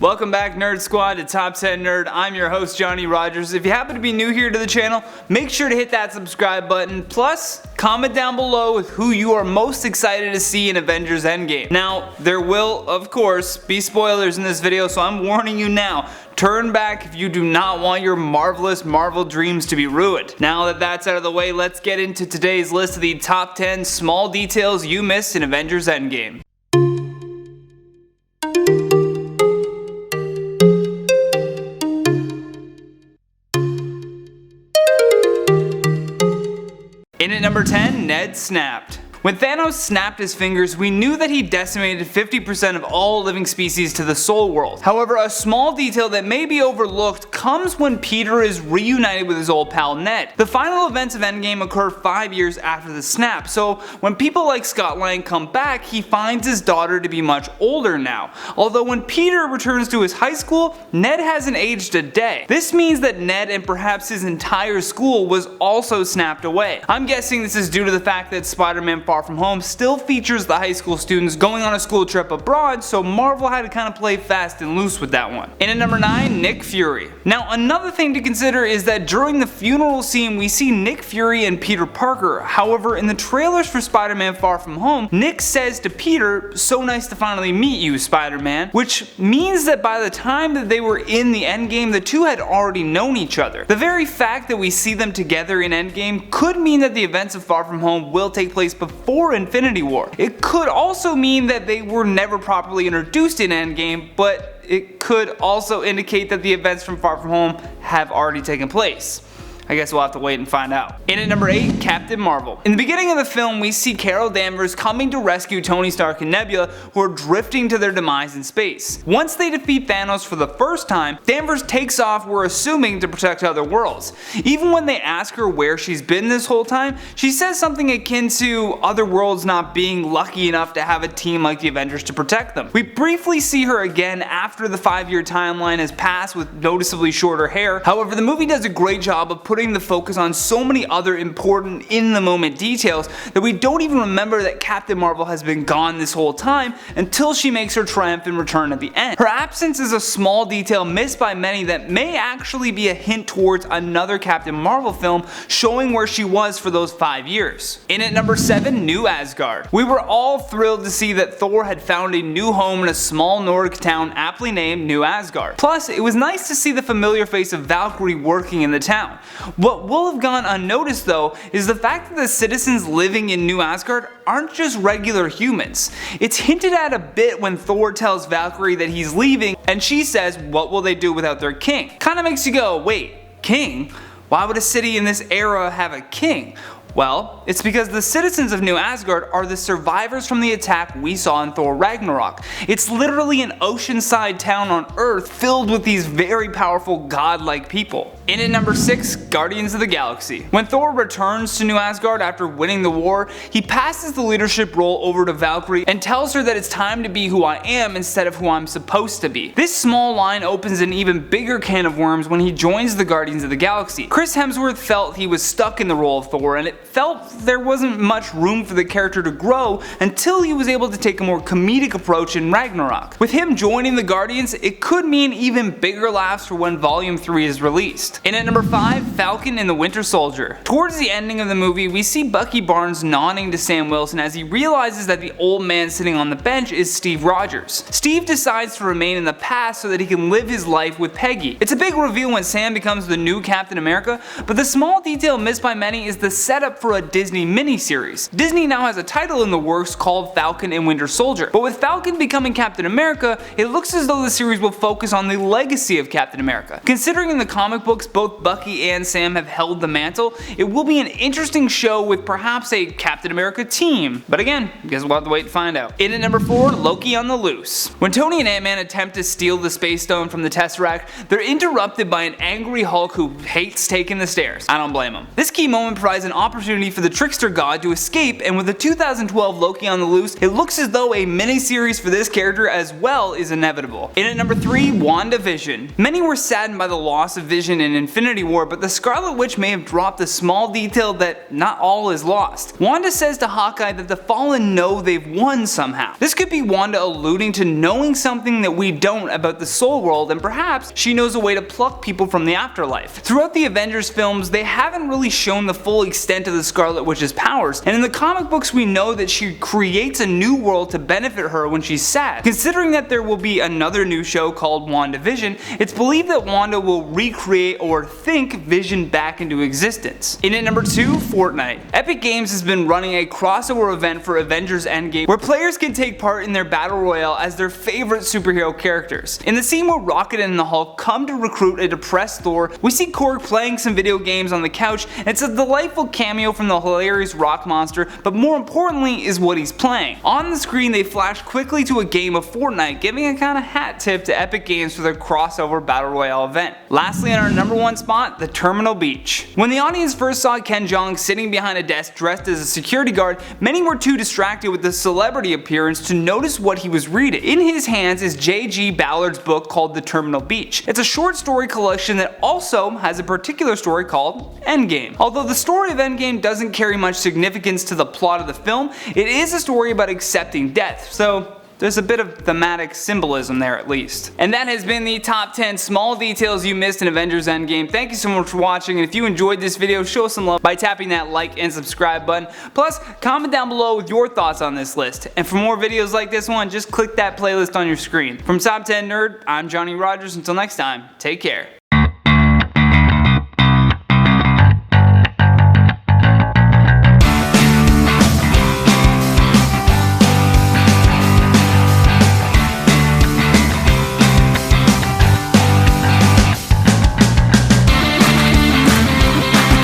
Welcome back, Nerd Squad, to Top 10 Nerd. I'm your host, Johnny Rogers. If you happen to be new here to the channel, make sure to hit that subscribe button. Plus, comment down below with who you are most excited to see in Avengers Endgame. Now, there will, of course, be spoilers in this video, so I'm warning you now. Turn back if you do not want your marvelous Marvel dreams to be ruined. Now that that's out of the way, let's get into today's list of the top 10 small details you missed in Avengers Endgame. In at number 10, Ned snapped. When Thanos snapped his fingers, we knew that he decimated 50% of all living species to the Soul World. However, a small detail that may be overlooked comes when Peter is reunited with his old pal Ned. The final events of Endgame occur 5 years after the snap, so when people like Scott Lang come back, he finds his daughter to be much older now. Although when Peter returns to his high school, Ned hasn't aged a day. This means that Ned and perhaps his entire school was also snapped away. I'm guessing this is due to the fact that Spider-Man Far From Home still features the high school students going on a school trip abroad, so Marvel had to kind of play fast and loose with that one. In at number 9, Nick Fury. Now, another thing to consider is that during the funeral scene, we see Nick Fury and Peter Parker. However, in the trailers for Spider-Man Far From Home, Nick says to Peter, "So nice to finally meet you, Spider-Man," which means that by the time that they were in the Endgame, the two had already known each other. The very fact that we see them together in Endgame could mean that the events of Far From Home will take place before Infinity War. It could also mean that they were never properly introduced in Endgame, but it could also indicate that the events from Far From Home have already taken place. I guess we'll have to wait and find out. In at number 8, Captain Marvel. In the beginning of the film, we see Carol Danvers coming to rescue Tony Stark and Nebula, who are drifting to their demise in space. Once they defeat Thanos for the first time, Danvers takes off, we're assuming, to protect other worlds. Even when they ask her where she's been this whole time, she says something akin to other worlds not being lucky enough to have a team like the Avengers to protect them. We briefly see her again after the 5-year timeline has passed with noticeably shorter hair. However, the movie does a great job of putting the focus on so many other important in-the-moment details that we don't even remember that Captain Marvel has been gone this whole time until she makes her triumphant return at the end. Her absence is a small detail missed by many that may actually be a hint towards another Captain Marvel film showing where she was for those 5 years. In at number 7, New Asgard. We were all thrilled to see that Thor had found a new home in a small Nordic town aptly named New Asgard. Plus, it was nice to see the familiar face of Valkyrie working in the town. What will have gone unnoticed though is the fact that the citizens living in New Asgard aren't just regular humans. It's hinted at a bit when Thor tells Valkyrie that he's leaving and she says, what will they do without their king? Kinda makes you go, wait, king? Why would a city in this era have a king? Well, it's because the citizens of New Asgard are the survivors from the attack we saw in Thor Ragnarok. It's literally an oceanside town on Earth filled with these very powerful godlike people. In at number 6, Guardians of the Galaxy. When Thor returns to New Asgard after winning the war, he passes the leadership role over to Valkyrie and tells her that it's time to be who I am instead of who I'm supposed to be. This small line opens an even bigger can of worms when he joins the Guardians of the Galaxy. Chris Hemsworth felt he was stuck in the role of Thor, and it felt there wasn't much room for the character to grow until he was able to take a more comedic approach in Ragnarok. With him joining the Guardians, it could mean even bigger laughs for when Volume 3 is released. In at number 5, Falcon and the Winter Soldier. Towards the ending of the movie, we see Bucky Barnes nodding to Sam Wilson as he realizes that the old man sitting on the bench is Steve Rogers. Steve decides to remain in the past so that he can live his life with Peggy. It's a big reveal when Sam becomes the new Captain America, but the small detail missed by many is the setup for a Disney miniseries. Disney now has a title in the works called Falcon and Winter Soldier, but with Falcon becoming Captain America, it looks as though the series will focus on the legacy of Captain America. Considering in the comic books both Bucky and Sam have held the mantle, it will be an interesting show with perhaps a Captain America team. But again, I guess we'll have to wait to find out. In at number 4, Loki on the Loose. When Tony and Ant-Man attempt to steal the Space Stone from the Tesseract, they're interrupted by an angry Hulk who hates taking the stairs. I don't blame him. This key moment provides an opportunity for the trickster god to escape, and with the 2012 Loki on the Loose, it looks as though a miniseries for this character as well is inevitable. In at number 3, WandaVision. Many were saddened by the loss of Vision in in Infinity War, but the Scarlet Witch may have dropped a small detail that not all is lost. Wanda says to Hawkeye that the Fallen know they've won somehow. This could be Wanda alluding to knowing something that we don't about the Soul World, and perhaps she knows a way to pluck people from the afterlife. Throughout the Avengers films, they haven't really shown the full extent of the Scarlet Witch's powers, and in the comic books we know that she creates a new world to benefit her when she's sad. Considering that there will be another new show called WandaVision, it's believed that Wanda will recreate or think Vision back into existence. In at number 2, Fortnite. Epic Games has been running a crossover event for Avengers Endgame where players can take part in their battle royale as their favorite superhero characters. In the scene where Rocket and the Hulk come to recruit a depressed Thor, we see Korg playing some video games on the couch, and it's a delightful cameo from the hilarious rock monster, but more importantly is what he's playing. On the screen they flash quickly to a game of Fortnite, giving a kinda hat tip to Epic Games for their crossover battle royale event. Lastly, on our number 1 spot, the Terminal Beach. When the audience first saw Ken Jeong sitting behind a desk dressed as a security guard, many were too distracted with the celebrity appearance to notice what he was reading. In his hands is J.G. Ballard's book called The Terminal Beach. It's a short story collection that also has a particular story called Endgame. Although the story of Endgame doesn't carry much significance to the plot of the film, it is a story about accepting death, so there's a bit of thematic symbolism there at least. And that has been the top 10 small details you missed in Avengers Endgame. Thank you so much for watching, and if you enjoyed this video, show us some love by tapping that like and subscribe button. Plus, comment down below with your thoughts on this list. And for more videos like this one, just click that playlist on your screen. From Top 10 Nerd, I'm Johnny Rogers. Until next time, take care.